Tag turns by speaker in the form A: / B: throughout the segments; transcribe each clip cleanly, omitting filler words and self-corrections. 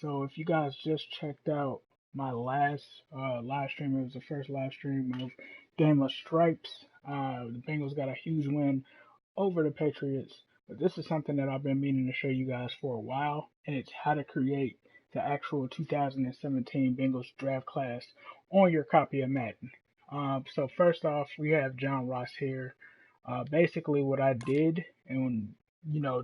A: So if you guys just checked out my last live stream, it was the first live stream of Game of Stripes. The Bengals got a huge win over the Patriots. But this is something that I've been meaning to show you guys for a while, and it's how to create the actual 2017 Bengals draft class on your copy of Madden. So first off, we have John Ross here. Basically, what I did, and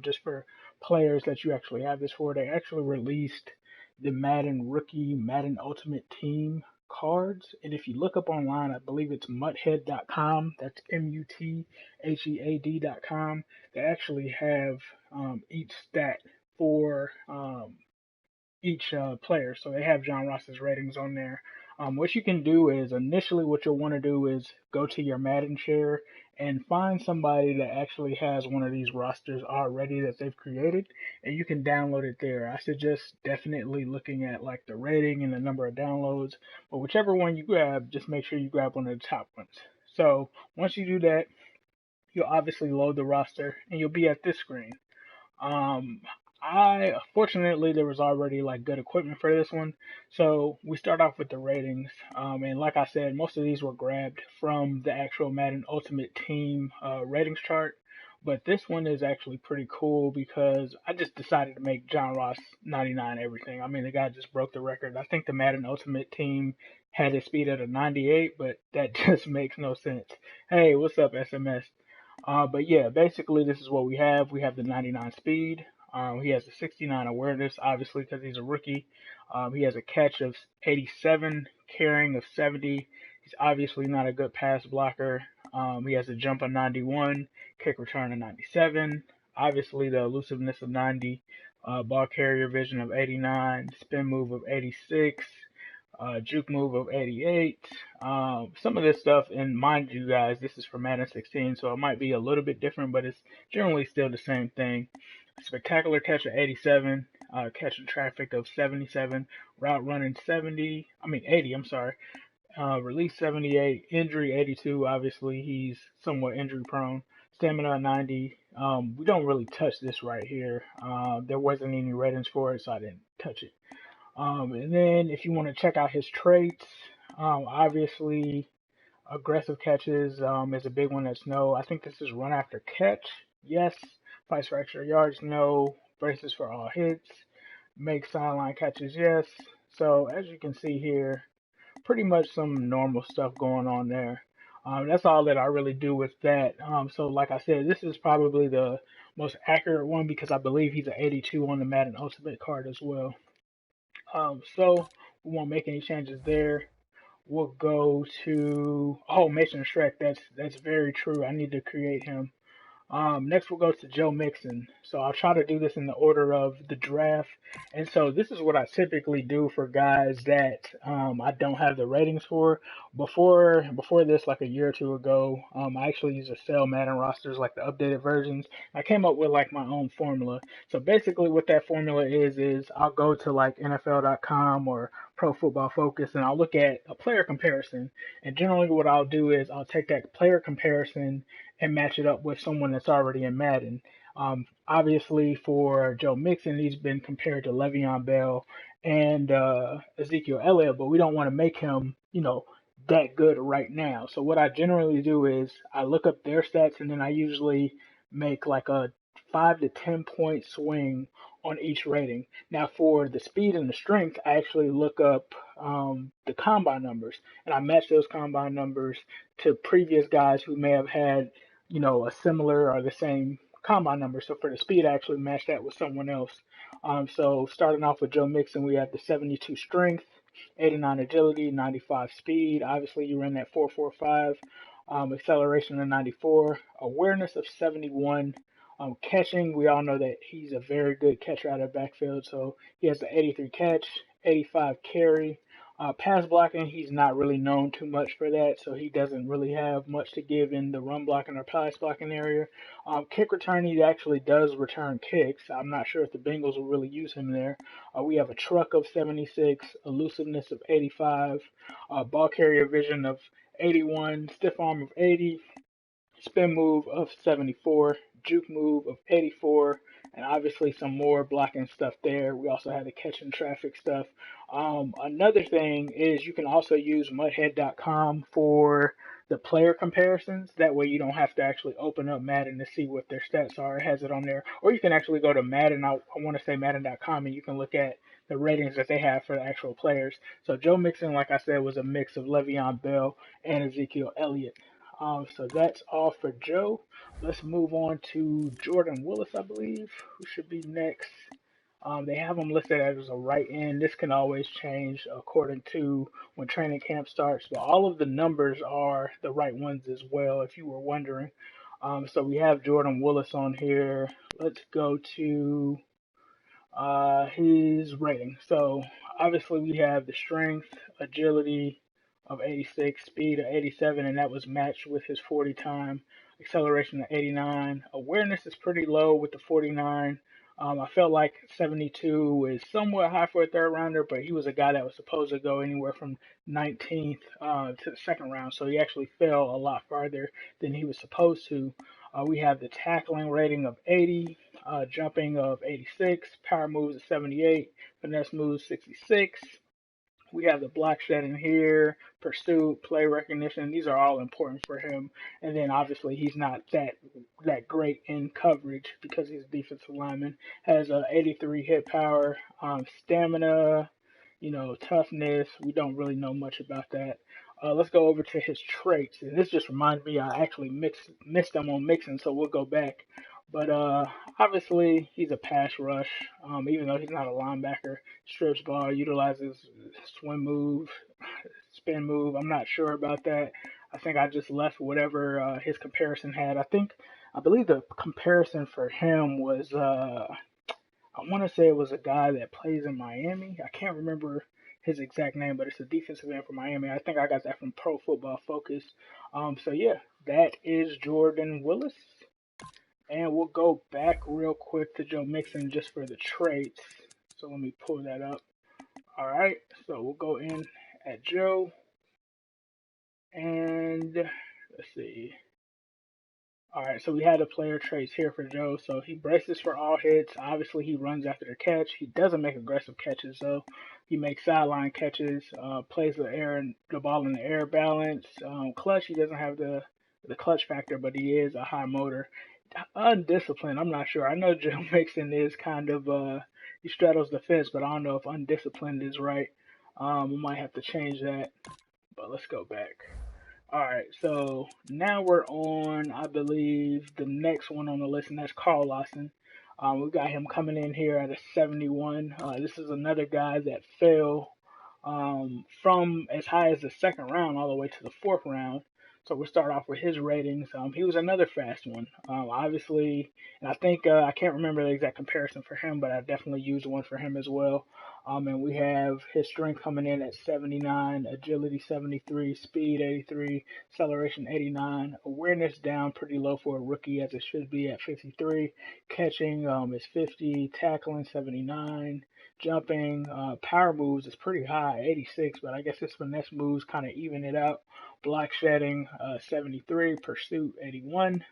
A: just for players that you actually have this for, they actually released the Madden Rookie, Madden Ultimate Team cards. And if you look up online, I believe it's muthead.com. That's muthead.com. They actually have each stat for each player. So they have John Ross's ratings on there. What you can do is initially what you'll want to do is go to your Madden share and find somebody that actually has one of these rosters already that they've created, and you can download it there. I suggest definitely looking at like the rating and the number of downloads, but whichever one you grab, just make sure you grab one of the top ones. So once you do that, you'll obviously load the roster and you'll be at this screen. Um, I Fortunately there was already like good equipment for this one, so we start off with the ratings. And like I said, most of these were grabbed from the actual Madden Ultimate Team ratings chart. But this one is actually pretty cool because I just decided to make John Ross 99 everything. I mean, the guy just broke the record. I think the Madden Ultimate Team had his speed at a 98, but that just makes no sense. Hey, what's up, SMS? But yeah, basically this is what we have. We have the 99 speed. He has a 69 awareness, obviously because he's a rookie. He has a catch of 87, carrying of 70. He's obviously not a good pass blocker. He has a jump of 91, kick return of 97. Obviously the elusiveness of 90, ball carrier vision of 89, spin move of 86, juke move of 88. Some of this stuff, and mind you guys, this is for Madden 16, so it might be a little bit different, but it's generally still the same thing. Spectacular catch of 87, catch in traffic of 77, route running 80, I'm sorry. Release 78, injury 82, obviously he's somewhat injury prone. Stamina 90. We don't really touch this right here. There wasn't any ratings for it, so I didn't touch it. And then if you want to check out his traits, obviously aggressive catches is a big one. That's no. I think this is run after catch. Yes. Fights for extra yards. No. Braces for all hits. Make sideline catches. Yes. So as you can see here, pretty much some normal stuff going on there. That's all that I really do with that. So like I said, this is probably the most accurate one because I believe he's an 82 on the Madden Ultimate card as well. So we won't make any changes there. We'll go to Mason Shrek. That's very true. I need to create him. Next, we'll go to Joe Mixon. So I'll try to do this in the order of the draft. And so this is what I typically do for guys that I don't have the ratings for. Before this, like a year or two ago, I actually used to sell Madden rosters, like the updated versions. I came up with like my own formula. So basically, what that formula is I'll go to like NFL.com or Pro Football Focus, and I'll look at a player comparison. And generally, what I'll do is I'll take that player comparison and match it up with someone that's already in Madden. Obviously, for Joe Mixon, he's been compared to Le'Veon Bell and Ezekiel Elliott, but we don't want to make him, that good right now. So what I generally do is I look up their stats and then I usually make like a 5 to 10 point swing on each rating. Now for the speed and the strength, I actually look up the combine numbers and I match those combine numbers to previous guys who may have had a similar or the same combine number. So for the speed, I actually matched that with someone else. So starting off with Joe Mixon, we have the 72 strength, 89 agility, 95 speed. Obviously, you run that 4.45. Acceleration of 94, awareness of 71. Catching, we all know that he's a very good catcher out of the backfield. So he has the 83 catch, 85 carry. Pass blocking, he's not really known too much for that, so he doesn't really have much to give in the run blocking or pass blocking area. Kick return, he actually does return kicks. I'm not sure if the Bengals will really use him there. We have a truck of 76, elusiveness of 85, ball carrier vision of 81, stiff arm of 80, spin move of 74, juke move of 84, and obviously some more blocking stuff there. We also had the catching traffic stuff. Another thing is you can also use mudhead.com for the player comparisons. That way you don't have to actually open up Madden to see what their stats are. It has it on there. Or you can actually go to Madden. I want to say Madden.com, and you can look at the ratings that they have for the actual players. So Joe Mixon, like I said, was a mix of Le'Veon Bell and Ezekiel Elliott. So that's all for Joe. Let's move on to Jordan Willis, I believe, who should be next. They have him listed as a right end. This can always change according to when training camp starts, but all of the numbers are the right ones as well, if you were wondering. So we have Jordan Willis on here. Let's go to his rating. So obviously we have the strength, agility of 86, speed of 87, and that was matched with his 40 time, acceleration of 89. Awareness is pretty low with the 49. I felt like 72 is somewhat high for a third rounder, but he was a guy that was supposed to go anywhere from 19th to the second round, so he actually fell a lot farther than he was supposed to. We have the tackling rating of 80, jumping of 86, power moves of 78, finesse moves 66. We have the block shedding here, pursuit, play recognition. These are all important for him. And then obviously he's not that great in coverage because he's a defensive lineman. Has a 83 hit power, stamina, toughness. We don't really know much about that. Let's go over to his traits. And this just reminds me, I actually missed them on Mixon, so we'll go back. But obviously, he's a pass rush, even though he's not a linebacker. Strips ball, utilizes swim move, spin move. I'm not sure about that. I think I just left whatever his comparison had. I believe the comparison for him was, I want to say it was a guy that plays in Miami. I can't remember his exact name, but it's a defensive end for Miami. I think I got that from Pro Football Focus. So yeah, that is Jordan Willis. And we'll go back real quick to Joe Mixon just for the traits. So let me pull that up. All right, so we'll go in at Joe. And let's see. All right, so we had the player traits here for Joe. So he braces for all hits. Obviously, he runs after the catch. He doesn't make aggressive catches, though. He makes sideline catches, plays the ball in the air balance. Clutch, he doesn't have the clutch factor, but he is a high motor. Undisciplined, I'm not sure. I know Joe Mixon is kind of he straddles the fence, but I don't know if undisciplined is right. We might have to change that. But let's go back. All right, so now we're on, I believe, the next one on the list, and that's Carl Lawson. We got him coming in here at a 71. This is another guy that fell from as high as the second round all the way to the fourth round. So we'll start off with his ratings. He was another fast one, obviously, and I think I can't remember the exact comparison for him, but I definitely used one for him as well. And we have his strength coming in at 79, agility 73, speed 83, acceleration 89, awareness down pretty low for a rookie as it should be at 53, catching is 50, tackling 79, jumping, power moves is pretty high, 86, but I guess his finesse moves kind of even it out. Block shedding 73, pursuit 81,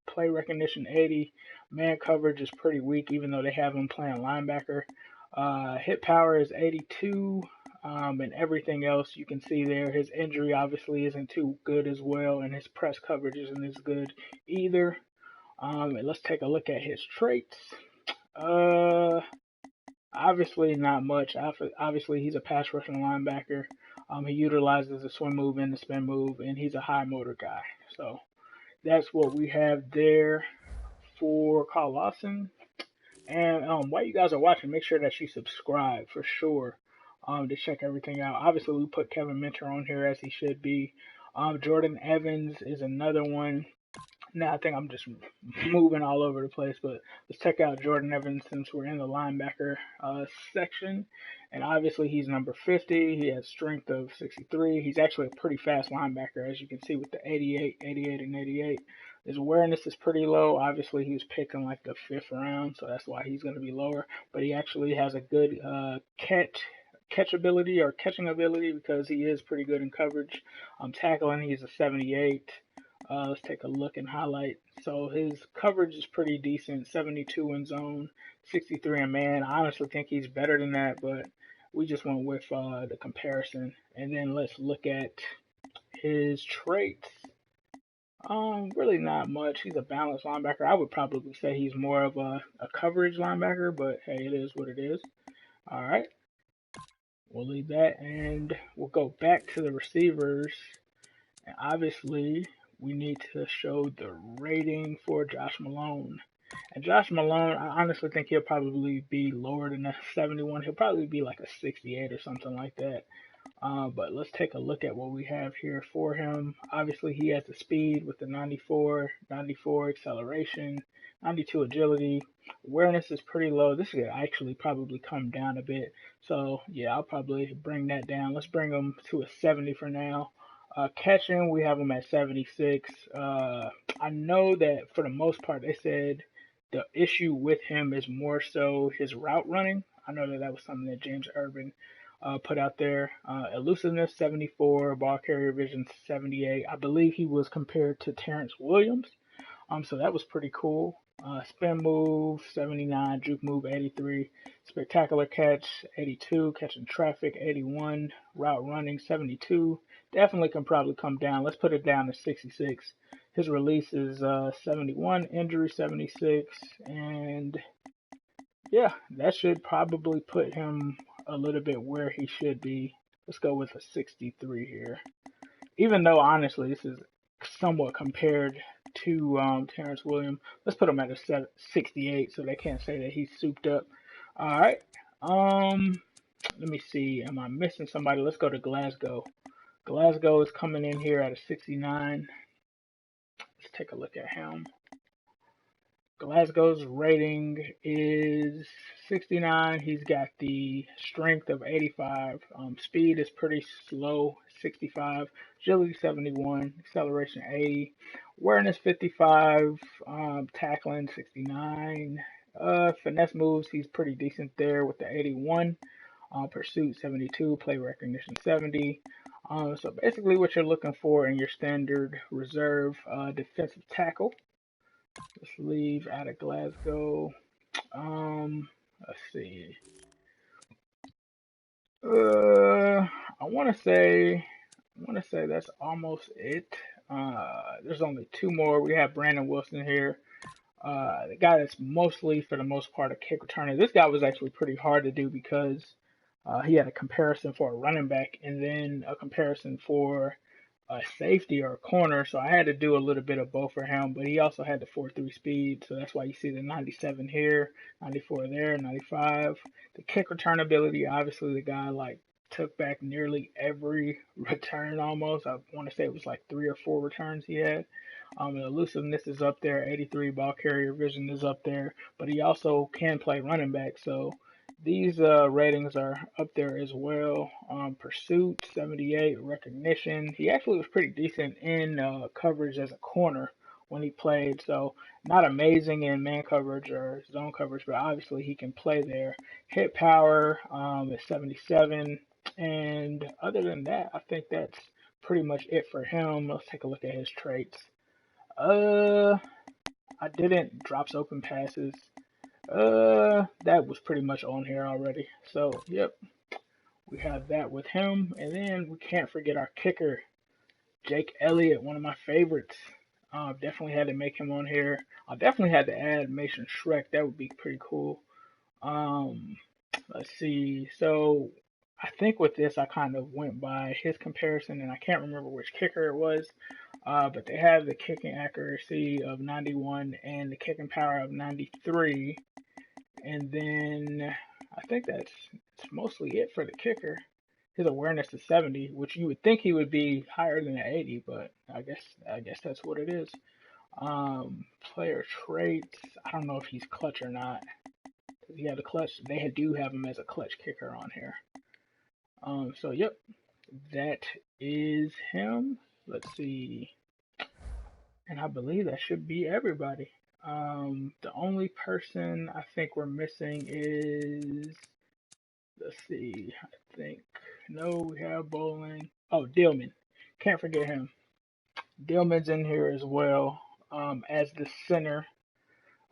A: play recognition 80, man coverage is pretty weak even though they have him playing linebacker. Hit power is 82, and everything else you can see there. His injury obviously isn't too good as well, and his press coverage isn't as good either. And let's take a look at his traits. Obviously not much. Obviously he's a pass rushing linebacker. He utilizes the swim move and the spin move, and he's a high motor guy. So that's what we have there for Carl Lawson. And while you guys are watching, make sure that you subscribe for sure to check everything out. Obviously, we put Kevin Minter on here as he should be. Jordan Evans is another one. Now I think I'm just moving all over the place, but let's check out Jordan Evans since we're in the linebacker section. And obviously he's number 50. He has strength of 63. He's actually a pretty fast linebacker, as you can see with the 88, 88, and 88. His awareness is pretty low. Obviously he was picked in like the 5th round, so that's why he's going to be lower. But he actually has a good catch ability or catching ability because he is pretty good in coverage. Tackling, he's a 78. Let's take a look and highlight. So his coverage is pretty decent, 72 in zone, 63 in man. I honestly think he's better than that, but we just went with the comparison. And then let's look at his traits. Really not much. He's a balanced linebacker. I would probably say he's more of a coverage linebacker, but hey, it is what it is. All right, we'll leave that, and we'll go back to the receivers. And obviously, we need to show the rating for Josh Malone. And Josh Malone, I honestly think he'll probably be lower than a 71. He'll probably be like a 68 or something like that. But let's take a look at what we have here for him. Obviously, he has the speed with the 94, 94 acceleration, 92 agility. Awareness is pretty low. This could actually probably come down a bit. So, yeah, I'll probably bring that down. Let's bring him to a 70 for now. Catching, we have him at 76. I know that for the most part, they said the issue with him is more so his route running. I know that that was something that James Urban put out there. Elusiveness 74, ball carrier vision 78. I believe he was compared to Terrence Williams. So that was pretty cool. Spin move 79, juke move 83, spectacular catch 82, catching traffic 81, route running 72. Definitely can probably come down. Let's put it down to 66. His release is 71, injury 76, and yeah, that should probably put him a little bit where he should be. Let's go with a 63 here. Even though, honestly, this is somewhat compared to Terrence Williams. Let's put him at a 68 so they can't say that he's souped up. All right. Let me see. Am I missing somebody? Let's go to Glasgow. Glasgow is coming in here at a 69. Let's take a look at him. Glasgow's rating is 69. He's got the strength of 85. Speed is pretty slow, 65. Agility 71. Acceleration 80. Awareness 55. Tackling 69. Finesse moves, he's pretty decent there with the 81. Pursuit 72. Play recognition 70. So basically what you're looking for in your standard reserve defensive tackle. Let's leave out of Glasgow. Let's see. I want to say that's almost it. There's only two more. We have Brandon Wilson here. The guy that's mostly, for the most part, a kick returner. This guy was actually pretty hard to do because he had a comparison for a running back and then a comparison for a safety or a corner, so I had to do a little bit of both for him. But he also had the 4.3 speed, so that's why you see the 97 here, 94 there, 95. The kick return ability, obviously the guy like took back nearly every return almost. I want to say it was like 3 or 4 returns he had. The elusiveness is up there, 83. Ball carrier vision is up there, but he also can play running back, so these ratings are up there as well. Pursuit 78, recognition. He actually was pretty decent in coverage as a corner when he played. So not amazing in man coverage or zone coverage, but obviously he can play there. Hit power is 77, and other than that, I think that's pretty much it for him. Let's take a look at his traits. I didn't drops open passes. That was pretty much on here already. So, yep, we have that with him. And then we can't forget our kicker, Jake Elliott, one of my favorites. Definitely had to make him on here. I definitely had to add Mason Shrek. That would be pretty cool. Um, let's see. So, I think with this, I kind of went by his comparison, and I can't remember which kicker it was. But they have the kicking accuracy of 91 and the kicking power of 93. And then I think that's mostly it for the kicker. His awareness is 70, which you would think he would be higher than an 80, but I guess that's what it is. Player traits. I don't know if he's clutch or not. Cause he had a clutch. They do have him as a clutch kicker on here. So yep, that is him. Let's see. And I believe that should be everybody. The only person I think we're missing is, let's see, I think, no, we have Bowling. Oh, Dillman. Can't forget him. Dillman's in here as well as the center.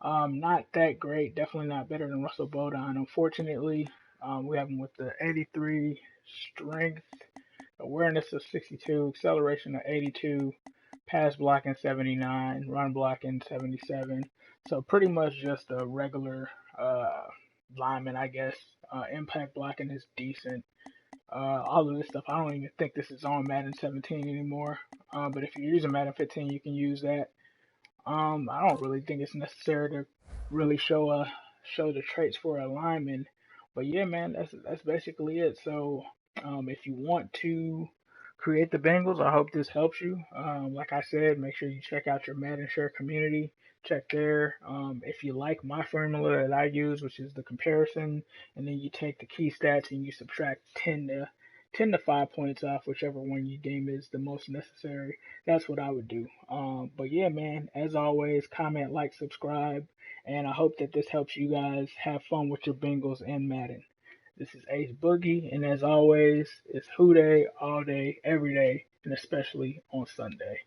A: Not that great. Definitely not better than Russell Bodine. Unfortunately, we have him with the 83 strength, awareness of 62, acceleration of 82, pass blocking 79, run blocking 77. So pretty much just a regular lineman, I guess. Impact blocking is decent. All of this stuff, I don't even think this is on Madden 17 anymore. But if you're using Madden 15, you can use that. I don't really think it's necessary to really show the traits for a lineman. But yeah, man, that's basically it. So if you want to create the Bengals, I hope this helps you. Like I said, make sure you check out your Madden Share community. Check there. If you like my formula that I use, which is the comparison, and then you take the key stats and you subtract 10 to 5 points off whichever one you deem is the most necessary. That's what I would do. But yeah, man, as always, comment, like, subscribe, and I hope that this helps you guys have fun with your Bengals and Madden. This is Ace Boogie, and as always, it's Who Day all day, every day, and especially on Sunday.